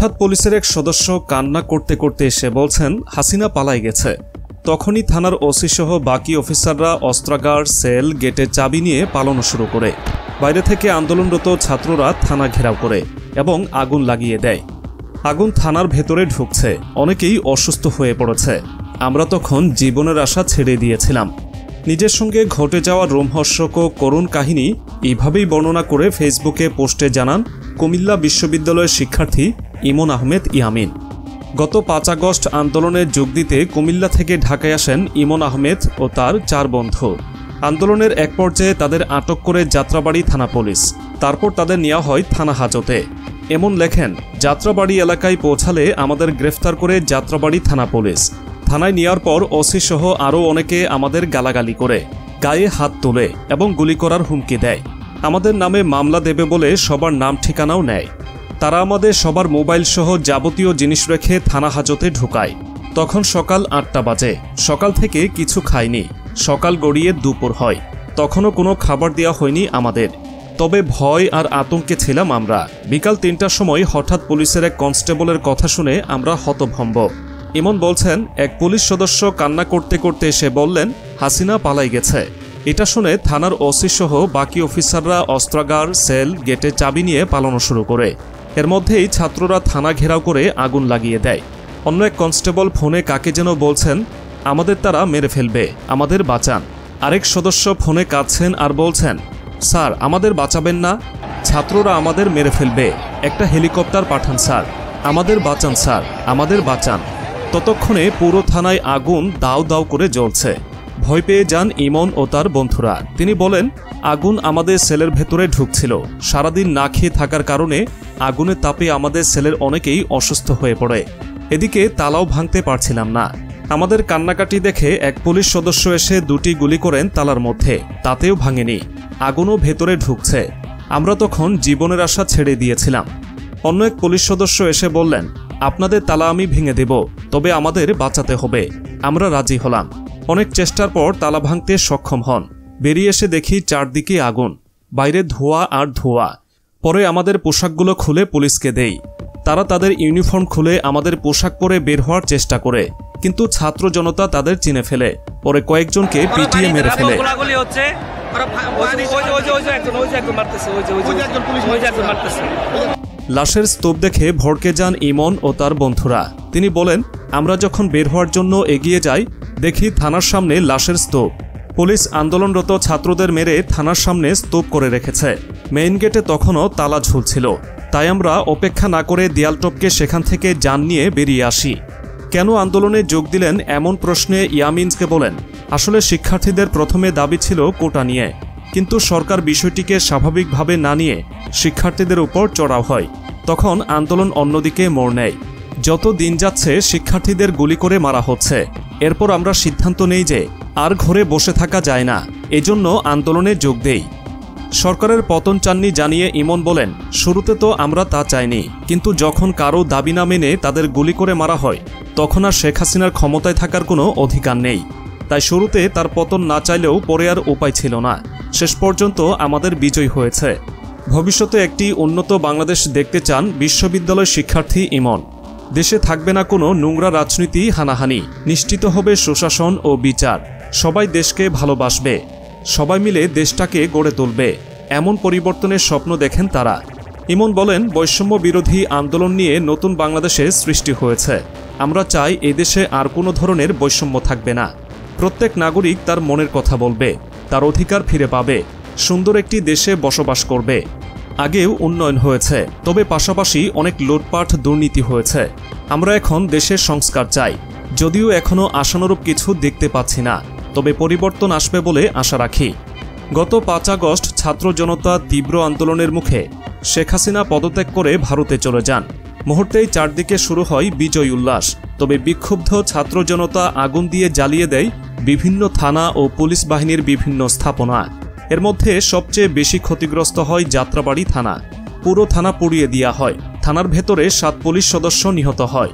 হঠাৎ পুলিশের এক সদস্য কান্না করতে করতে এসে বলছেন হাসিনা পালাই গেছে। তখনই থানার ওসি সহ বাকি অফিসাররা অস্ত্রাগার, সেল, গেটের চাবি নিয়ে পালানো শুরু করে। বাইরে থেকে আন্দোলনরত ছাত্ররা থানা ঘেরাও করে এবং আগুন লাগিয়ে দেয়। আগুন থানার ভেতরে ঢুকছে, অনেকেই অসুস্থ হয়ে পড়েছে। আমরা তখন জীবনের আশা ছেড়ে দিয়েছিলাম। নিজের সঙ্গে ঘটে যাওয়া রোমহর্ষক ও করুণ কাহিনী এইভাবেই বর্ণনা করে ফেসবুকে পোস্টে জানান কুমিল্লা বিশ্ববিদ্যালয়ের শিক্ষার্থী ইমন আহমেদ ইয়ামিন। গত ৫ আগস্ট আন্দোলনে যোগ দিতে কুমিল্লা থেকে ঢাকায় আসেন ইমন আহমেদ ও তার ৪ বন্ধু। আন্দোলনের এক পর্যায়ে তাদের আটক করে যাত্রাবাড়ি থানা পুলিশ, তারপর তাদের নেওয়া হয় থানা হাজতে। এমন লেখেন, যাত্রাবাড়ি এলাকায় পৌঁছালে আমাদের গ্রেফতার করে যাত্রাবাড়ি থানা পুলিশ। থানায় নেওয়ার পর ওসি সহ আরও অনেকে আমাদের গালাগালি করে, গায়ে হাত তোলে এবং গুলি করার হুমকি দেয়। আমাদের নামে মামলা দেবে বলে সবার নাম ঠিকানাও নেয়। তারা আমাদের সবার মোবাইল সহ যাবতীয় জিনিস রেখে থানা হাজতে ঢুকায়। তখন সকাল ৮টা বাজে। সকাল থেকে কিছু খাইনি। সকাল গড়িয়ে দুপুর হয়, তখনও কোনো খাবার দেওয়া হয়নি আমাদের। তবে ভয় আর আতঙ্কে ছিলাম আমরা। বিকাল ৩টার সময় হঠাৎ পুলিশের এক কনস্টেবলের কথা শুনে আমরা হতভম্ব। ইমন বলছেন, এক পুলিশ সদস্য কান্না করতে করতে এসে বললেন হাসিনা পালাই গেছে। এটা শুনে থানার ওসি সহ বাকি অফিসাররা অস্ত্রাগার, সেল, গেটে চাবি নিয়ে পালানো শুরু করে। এর মধ্যেই ছাত্ররা থানা ঘেরাও করে আগুন লাগিয়ে দেয়। অন্য এক কনস্টেবল ফোনে কাকে যেন বলছেন, আমাদের তারা মেরে ফেলবে, আমাদের বাঁচান। আরেক সদস্য ফোনে কাঁদছেন আর বলছেন, স্যার আমাদের বাঁচাবেন না, ছাত্ররা আমাদের মেরে ফেলবে, একটা হেলিকপ্টার পাঠান স্যার, আমাদের বাঁচান স্যার, আমাদের বাঁচান। ততক্ষণে পুরো থানায় আগুন দাউ দাউ করে জ্বলছে। ভয় পেয়ে যান ইমন ও তার বন্ধুরা। তিনি বলেন, আগুন আমাদের সেলের ভেতরে ঢুকছিল। সারাদিন না খেয়ে থাকার কারণে আগুনের তাপে আমাদের সেলের অনেকেই অসুস্থ হয়ে পড়ে। এদিকে তালাও ভাঙতে পারছিলাম না। আমাদের কান্নাকাটি দেখে এক পুলিশ সদস্য এসে 2টি গুলি করেন তালার মধ্যে, তাতেও ভাঙেনি। আগুনও ভেতরে ঢুকছে। আমরা তখন জীবনের আশা ছেড়ে দিয়েছিলাম। অন্য এক পুলিশ সদস্য এসে বললেন, আপনাদের তালা আমি ভেঙে দেব, তবে আমাদের বাঁচাতে হবে। আমরা রাজি হলাম। অনেক চেষ্টার পর তালা ভাঙতে সক্ষম হন। বেরিয়ে এসে দেখি চারদিকে আগুন, বাইরে ধোঁয়া আর ধোঁয়া। পরে আমাদের পোশাকগুলো খুলে পুলিশকে দেই। তারা তাদের ইউনিফর্ম খুলে আমাদের পোশাক পরে বের হওয়ার চেষ্টা করে, কিন্তু ছাত্র জনতা তাদের চিনে ফেলে। পরে কয়েকজনকে পিটিয়ে মেরে ফেলে। লাশের স্তূপ দেখে ভড়কে যান ইমন ও তার বন্ধুরা। তিনি বলেন, আমরা যখন বের হওয়ার জন্য এগিয়ে যাই, দেখি থানার সামনে লাশের স্তূপ। পুলিশ আন্দোলনরত ছাত্রদের মেরে থানার সামনে স্তূপ করে রেখেছে। মেইন গেটে তখনও তালা ঝুলছিল। তাই আমরা অপেক্ষা না করে দেয়াল টপকে সেখান থেকে যান নিয়ে বেরিয়ে আসি। কেন আন্দোলনে যোগ দিলেন এমন প্রশ্নে ইয়ামিনকে বলেন, আসলে শিক্ষার্থীদের প্রথমে দাবি ছিল কোটা নিয়ে, কিন্তু সরকার বিষয়টিকে স্বাভাবিকভাবে না নিয়ে শিক্ষার্থীদের উপর চড়াও হয়। তখন আন্দোলন অন্যদিকে মোড় নেয়। যত দিন যাচ্ছে শিক্ষার্থীদের গুলি করে মারা হচ্ছে। এরপর আমরা সিদ্ধান্ত নেই যে আর ঘরে বসে থাকা যায় না, এজন্য আন্দোলনে যোগ দেই। সরকারের পতন চাননি জানিয়ে ইমন বলেন, শুরুতে তো আমরা তা চাইনি, কিন্তু যখন কারো দাবি না মেনে তাদের গুলি করে মারা হয়, তখন আর শেখ হাসিনার ক্ষমতায় থাকার কোনো অধিকার নেই। তাই শুরুতে তার পতন না চাইলেও পরে আর উপায় ছিল না। শেষ পর্যন্ত আমাদের বিজয় হয়েছে। ভবিষ্যতে একটি উন্নত বাংলাদেশ দেখতে চান বিশ্ববিদ্যালয় শিক্ষার্থী ইমন। দেশে থাকবে না কোনো নোংরা রাজনীতি, হানাহানি। নিশ্চিত হবে সুশাসন ও বিচার। সবাই দেশকে ভালোবাসবে, সবাই মিলে দেশটাকে গড়ে তুলবে, এমন পরিবর্তনের স্বপ্ন দেখেন তারা। ইমন বলেন, বৈষম্য বিরোধী আন্দোলন নিয়ে নতুন বাংলাদেশে সৃষ্টি হয়েছে। আমরা চাই এদেশে আর কোনো ধরনের বৈষম্য থাকবে না। প্রত্যেক নাগরিক তার মনের কথা বলবে, তার অধিকার ফিরে পাবে, সুন্দর একটি দেশে বসবাস করবে। আগেও উন্নয়ন হয়েছে, তবে পাশাপাশি অনেক লুটপাট, দুর্নীতি হয়েছে। আমরা এখন দেশের সংস্কার চাই। যদিও এখনও আশানুরূপ কিছু দেখতে পাচ্ছি না, তবে পরিবর্তন আসবে বলে আশা রাখি। গত ৫ আগস্ট ছাত্র জনতা তীব্র আন্দোলনের মুখে শেখ হাসিনা পদত্যাগ করে ভারতে চলে যান। মুহূর্তেই চারদিকে শুরু হয় বিজয় উল্লাস। তবে বিক্ষুব্ধ ছাত্র জনতা আগুন দিয়ে জ্বালিয়ে দেয় বিভিন্ন থানা ও পুলিশ বাহিনীর বিভিন্ন স্থাপনা। এর মধ্যে সবচেয়ে বেশি ক্ষতিগ্রস্ত হয় যাত্রাবাড়ি থানা। পুরো থানা পুড়িয়ে দেওয়া হয়। থানার ভেতরে 7 পুলিশ সদস্য নিহত হয়।